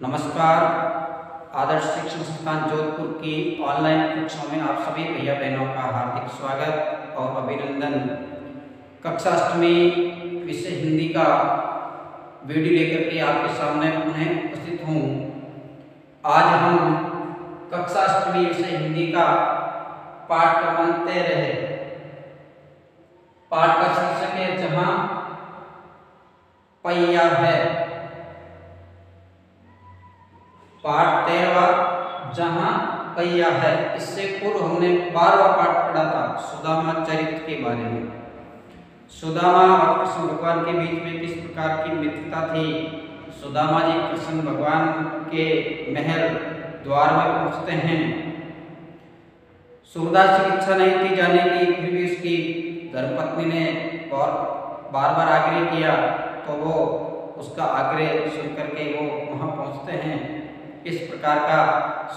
नमस्कार। आदर्श शिक्षण संस्थान जोधपुर की ऑनलाइन कक्षाओं में आप सभी भैया बहनों का हार्दिक स्वागत और अभिनंदन। कक्षा अष्टमी विषय हिंदी का वीडियो लेकर के आपके सामने पुनः उपस्थित हूँ। आज हम कक्षा अष्टमी विषय हिंदी का पाठ क्रमांक 13 है। पाठ का शीर्षक है जहाँ पहिया है। पाठ 13वां जहाँ पहिया है। इससे पूर्व हमने 12वां पाठ पढ़ा था सुदामा चरित्र के बारे में। सुदामा और कृष्ण भगवान के बीच में किस प्रकार की मित्रता थी। सुदामा जी कृष्ण भगवान के महल द्वार में पहुंचते हैं। सूरदास की इच्छा नहीं थी जाने की, फिर भी उसकी धर्मपत्नी ने बार बार आग्रह किया तो वो उसका आग्रह सुनकर के वो वहां पहुंचते हैं। इस प्रकार का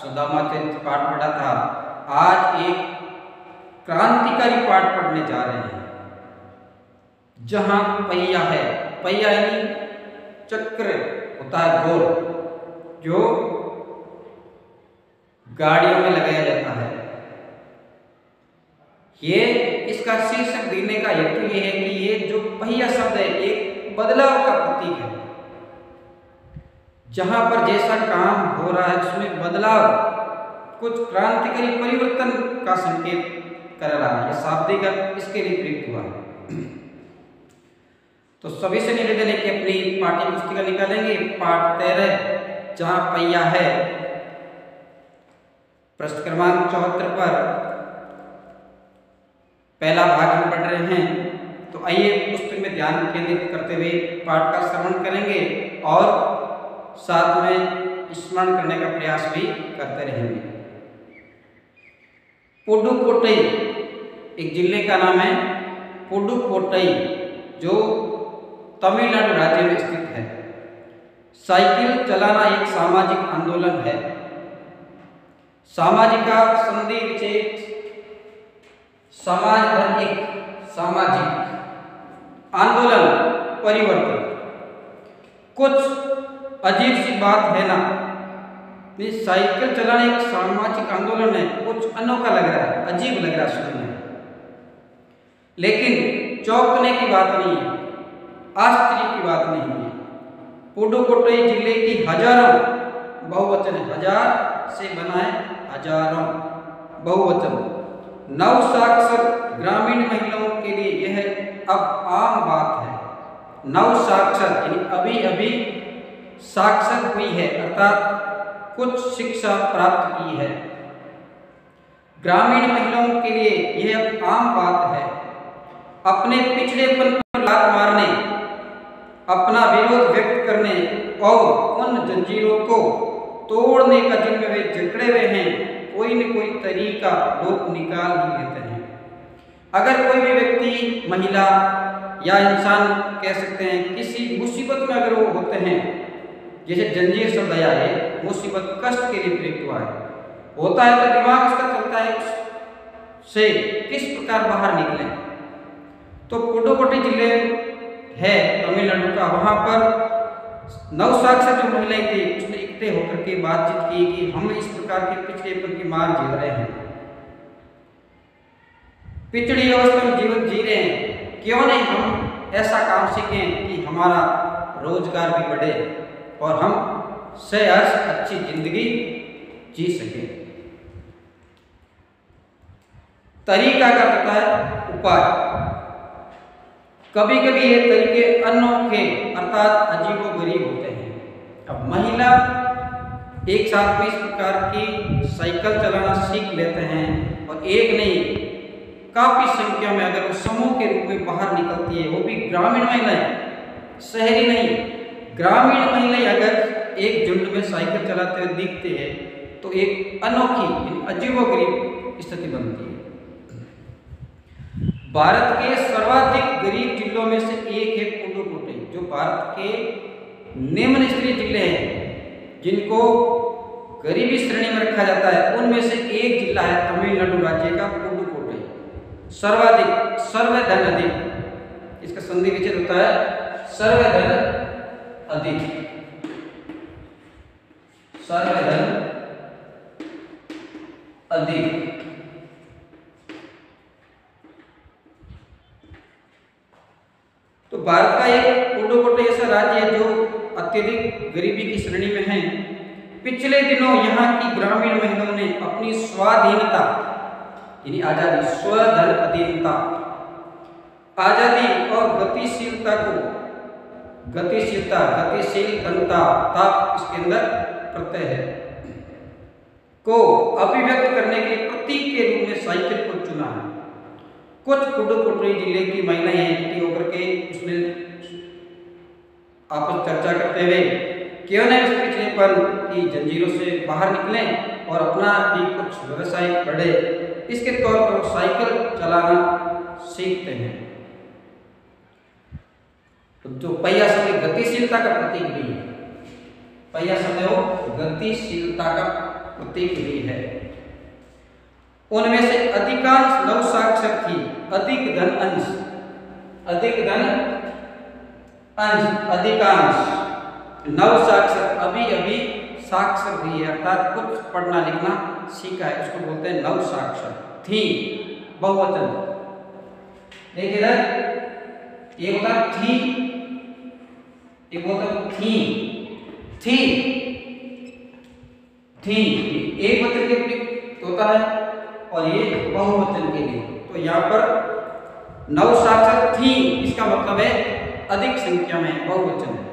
सुदामा चरित्र पाठ पढ़ा था। आज एक क्रांतिकारी पाठ पढ़ने जा रहे हैं जहां पहिया है। पहिया यानी चक्र होता है गोल, जो गाड़ियों में लगाया जाता है। ये इसका शीर्षक देने का हेतु ये है कि ये जो पहिया शब्द है एक बदलाव का प्रतीक है। जहां पर जैसा काम हो रहा है उसमें बदलाव, कुछ क्रांतिकारी परिवर्तन का संकेत कर रहा है। यह शाब्दिक अर्थ इसके लिए प्रयुक्त हुआ है। तो सभी से निवेदन है कि अपनी पाठ्य पुस्तिका निकालेंगे। पाठ 13 जहां पहिया है, पृष्ठ क्रमांक 74 पर पहला भाग हम पढ़ रहे हैं। तो आइए पुस्तक में ध्यान केंद्रित करते हुए पाठ का श्रवण करेंगे और साथ में स्मरण करने का प्रयास भी करते रहेंगे। पुडुकोट्टई एक जिले का नाम है। पुडुकोट्टई जो तमिलनाडु राज्य में स्थित है। साइकिल चलाना एक सामाजिक आंदोलन है। सामाजिका संधि विच्छेद समाज धन एक सामाजिक आंदोलन परिवर्तन। कुछ अजीब सी बात है ना, ये साइकिल चलाना एक सामाजिक आंदोलन है। कुछ अनोखा लग रहा है, अजीब लग रहा है सुनने में, लेकिन चौंकने की बात नहीं है, आश्चर्य की बात नहीं है। पुडुकोट्टई जिले की हजारों, बहुवचन है, हजार से बना है हजारों, बहुवचन, नवसाक्षर ग्रामीण महिलाओं के लिए यह अब आम बात है। नवसाक्षर यानी अभी अभी साक्षर हुई है, अर्थात कुछ शिक्षा प्राप्त की है। ग्रामीण महिलाओं के लिए यह अब आम बात है। अपने पिछड़ेपन पर लात मारने, अपना विरोध व्यक्त करने और उन जंजीरों को तोड़ने का जिनमें वे जकड़े हुए हैं, कोई न कोई तरीका लोग निकाल ही लेते हैं। अगर कोई भी व्यक्ति, महिला या इंसान कह सकते हैं, किसी मुसीबत में अगर वो होते हैं, जैसे जंजीर शब्द आया है, मुसीबत कष्ट के लिए प्रयुक्त हुआ है, होता है तो दिमाग उसका चलता है उससे किस प्रकार बाहर निकले। तो पुडुकोट्टई जिले है तमिलनाडु का, वहां पर नवसाक्षर जो महिलाएं थी उसने इकट्ठे होकर के बातचीत की कि हम इस प्रकार के पिछड़ेपन की मार झेल रहे हैं, पिछड़ी अवस्था में जीवन जी रहे हैं, क्यों नहीं हम ऐसा काम सीखें कि हमारा रोजगार भी बढ़े और हम सहज अच्छी जिंदगी जी सके। तरीका का होता है उपाय। कभी कभी ये तरीके अनोखे अर्थात अजीबोगरीब होते हैं। अब महिला एक साथ में इस प्रकार की साइकिल चलाना सीख लेते हैं और एक नहीं, काफी संख्या में अगर वो समूह के रूप में बाहर निकलती है, वो भी ग्रामीण महिलाएं, शहरी नहीं, ग्रामीण महिलाएं अगर एक झुंड में साइकिल चलाते हुए दिखते हैं तो एक अनोखी अजीबोगरीब स्थिति बनती है। भारत के सर्वाधिक गरीब जिलों में से एक है पुडुकोट्टई, जो भारत के निम्न स्तरीय जिले हैं जिनको गरीबी श्रेणी में रखा जाता है, उनमें से एक जिला है तमिलनाडु राज्य का पुडुकोट्टई। सर्वाधिक, सर्वधन अधिक, इसका संधि विच्छेद होता है सर्वधन अधिक। सर्वधन अधिक। तो भारत का एक पुडुकोट्टई ऐसा राज्य है जो अत्यधिक गरीबी की श्रेणी में है। पिछले दिनों यहाँ की ग्रामीण महिलाओं ने अपनी स्वाधीनता यानी आजादी, स्वधन अधीनता, आजादी और गतिशीलता गतिशील धनता इसके अंदर प्रत्यय है को अभिव्यक्त करने के लिए प्रतीक के रूप में साइकिल को चुना है। कुछ पुडुकोट्टई जिले की महिलाएं इकट्ठी होकर के उसमें आपस चर्चा करते हुए क्यों न इस पिछड़ेपन की जंजीरों से बाहर निकलें और अपना भी कुछ व्यवसाय बढ़े, इसके तौर पर साइकिल चलाना सीखते हैं। तो जो पहिया शब्द गतिशीलता का प्रतीक भी है, पहिया शब्द गतिशीलता का प्रतीक भी है। उनमें से अधिकांश नवसाक्षर थी। अधिक धन अंश, अधिकांश नवसाक्षर अभी साक्षर भी है, अर्थात कुछ पढ़ना लिखना सीखा है, उसको बोलते हैं नवसाक्षर। थी बहुवचन, देखिए इधर एक होता थी, एक होता थी, एक वचन के प्रतीक होता है और ये बहुवचन के लिए। तो यहाँ पर नवसाक्षर थी, इसका मतलब है अधिक संख्या में, बहुवचन है।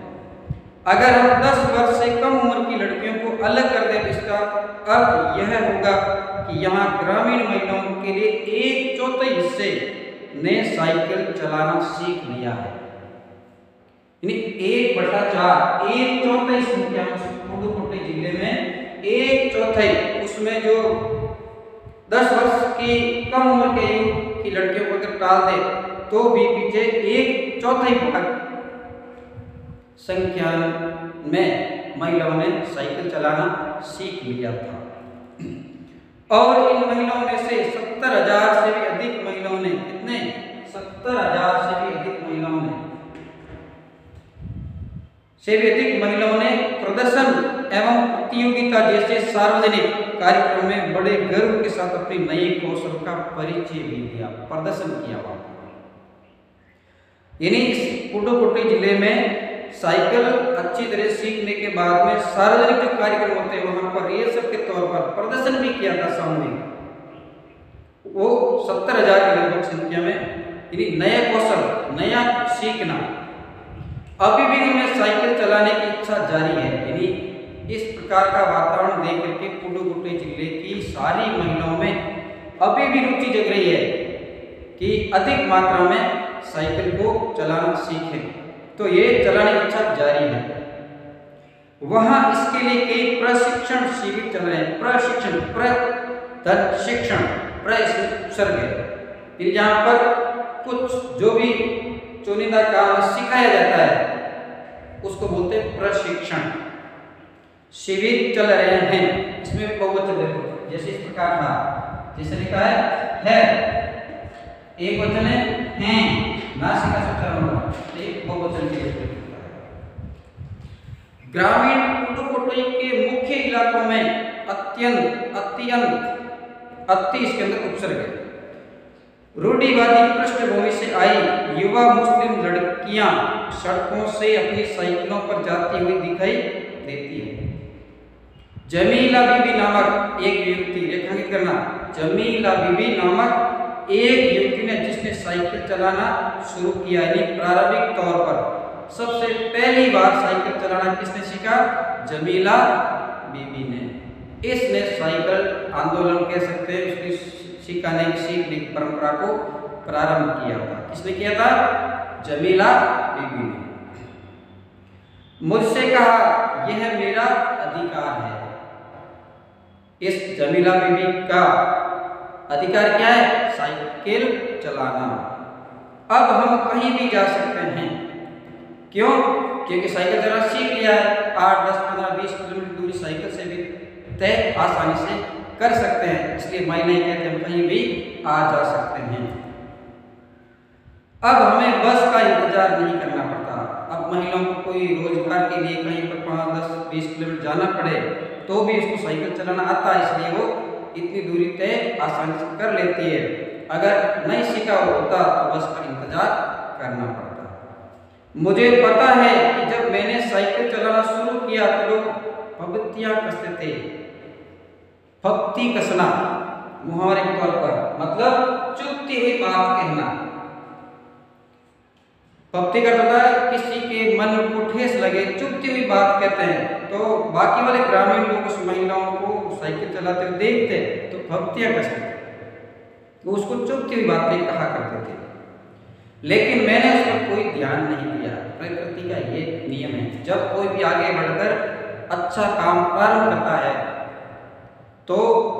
अगर हम 10 वर्ष से कम उम्र की लड़कियों को अलग कर दें तो इसका अर्थ यह होगा कि यहाँ ग्रामीण महिलाओं के लिए 1/4 हिस्से ने साइकिल चलाना सीख लिया है। यानी 1/4, 1/4 संख्या में पुडुकोट्टई जिले में 1/4, उसमें जो 10 वर्ष की कम उम्र के युग की लड़कियों को अगर टाल दे तो भी पीछे 1/4 भाग संख्या में महिलाओं ने साइकिल चलाना सीख लिया था। और इन महिलाओं में से 70,000 से भी अधिक महिलाओं ने, कितने? 70,000 से भी अधिक महिलाओं ने प्रदर्शन एवं प्रतियोगिता जैसे सार्वजनिक कार्यक्रम में बड़े गर्व के साथ अपने नए कौशल का परिचय भी दिया, प्रदर्शन किया वहां। यानी इस पुडुकोट्टई जिले में साइकिल अच्छी तरह सीखने के बाद में सार्वजनिक जो कार्यक्रम होते हैं वहां पर रिहर्सल के तौर पर प्रदर्शन भी किया था सामने, वो 70,000 की लगभग संख्या में। यानी नया कौशल, नया सीखना, अभी भी उनमें साइकिल चलाने की इच्छा जारी है। यानी इस प्रकार का वातावरण देख करके पुडुकोट्टई जिले की सारी महिलाओं में अभी भी रुचि जग रही है कि अधिक मात्रा में साइकिल को चलाना सीखें। तो ये चलाने की इच्छा जारी है। वहां इसके लिए कई प्रशिक्षण शिविर चल रहे हैं। प्रशिक्षण, प्रशिक्षण, उपसर्ग है, जहां पर कुछ जो भी चुनिंदा काम सिखाया जाता है उसको बोलते हैं प्रशिक्षण शिविर चल रहे हैं। इसमें बहुवचन देखो, जैसे इस प्रकार था, जैसे लिखा है, एक वचन है, नासिका से उच्चारण होगा, एक बहुवचन के लिए। ग्रामीण पुडुकोट्टई के मुख्य इलाकों में अति इसके अंदर उपसर्ग है। रूढ़िवादी पृष्ठभूमि से आई युवा मुस्लिम लड़कियां सड़कों से अपनी साइकिलों पर जाती हुई दिखाई देती है। जमीला बीबी नामक एक युवती, रेखांकित करना, जमीला बीबी नामक एक युवती ने जिसने साइकिल चलाना शुरू किया, यानी प्रारंभिक तौर पर सबसे पहली बार साइकिल चलाना किसने सीखा? जमीला बीबी ने। इसने साइकिल आंदोलन कह सकते हैं, उसकी सिखाने की सीखने की परंपरा को प्रारंभ किया था। किसने किया था? जमीला बीबी ने। मुझसे कहा यह मेरा अधिकार है। इस जमीला बीबी का अधिकार क्या है? साइकिल चलाना। अब हम कहीं भी जा सकते हैं। क्यों? क्योंकि साइकिल चलाना सीख लिया है। 8, 10, 15, 20 किलोमीटर दूरी साइकिल से भी तय आसानी से कर सकते हैं। इसलिए महिलाएं कहते हैं हम कहीं भी आ जा सकते हैं। अब हमें बस का इंतजार नहीं करना पड़ता। अब महिलाओं को कोई रोजगार के लिए कहीं पर 5, 10, 20 किलोमीटर जाना पड़े तो भी उसको साइकिल चलाना आता है, इसलिए वो इतनी दूरी तय आसानी से कर लेती है। अगर नहीं सीखा होता तो बस का इंतजार करना पड़ता। मुझे पता है कि जब मैंने साइकिल चलाना शुरू किया तो लोग फब्तियां कसते थे। फब्ती कसना मुहावरे के तौर पर मतलब चुभती हुई बात कहना। फब्ती का होता है किसी के मन को ठेस लगे, चुभती हुई बात कहते हैं। तो बाकी वाले ग्रामीण लोग उस महिलाओं को साइकिल चलाते हुए देखते तो फब्तियां कसते थे, तो उसको चुभती हुई बातें कहा करते थे। लेकिन मैंने उस पर कोई ध्यान नहीं दिया। प्रकृति का ये नियम है, जब कोई भी आगे बढ़कर अच्छा काम प्रारंभ करता है तो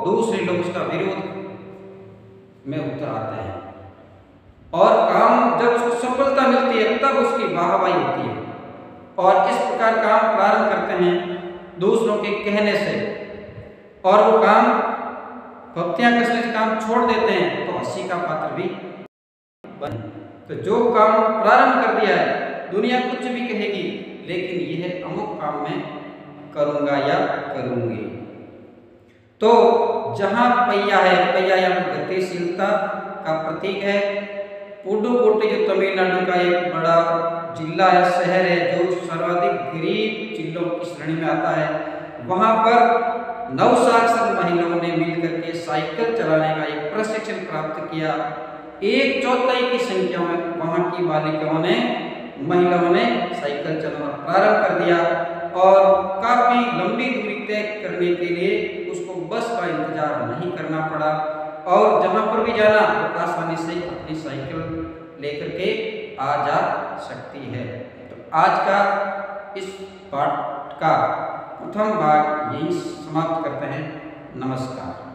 दूसरे लोग उसका विरोध में उतर आते हैं, और काम जब उसको सफलता मिलती है तब उसकी वाहवाही होती है। और इस प्रकार काम प्रारंभ करते हैं दूसरों के कहने से, और वो काम फब्तियां कसने से काम छोड़ देते हैं तो हंसी का पात्र भी बने। तो जो काम प्रारंभ कर दिया है दुनिया कुछ भी कहेगी, लेकिन यह अमुक काम मैं करूंगा या करूंगी। तो जहां पहिया है, पहिया यहाँ गतिशीलता का प्रतीक है। पुडुकोट्टई जो तमिलनाडु का एक बड़ा जिला है, शहर है, जो सर्वाधिक गरीब जिलों की श्रेणी में आता है, वहां पर 9 साक्षर महिलाओं ने मिलकर के साइकिल चलाने का एक प्रशिक्षण प्राप्त किया। 1/4 की संख्या में वहां की बालिकाओं ने, महिलाओं ने साइकिल चलाना प्रारंभ कर दिया, और काफी लंबी दूरी तय करने के लिए उसको बस का इंतजार नहीं करना पड़ा, और जहां पर भी जाना वो आसानी से अपनी साइकिल लेकर के आ जा सकती है। तो आज का इस पाठ का प्रथम भाग यही समाप्त करते हैं। नमस्कार।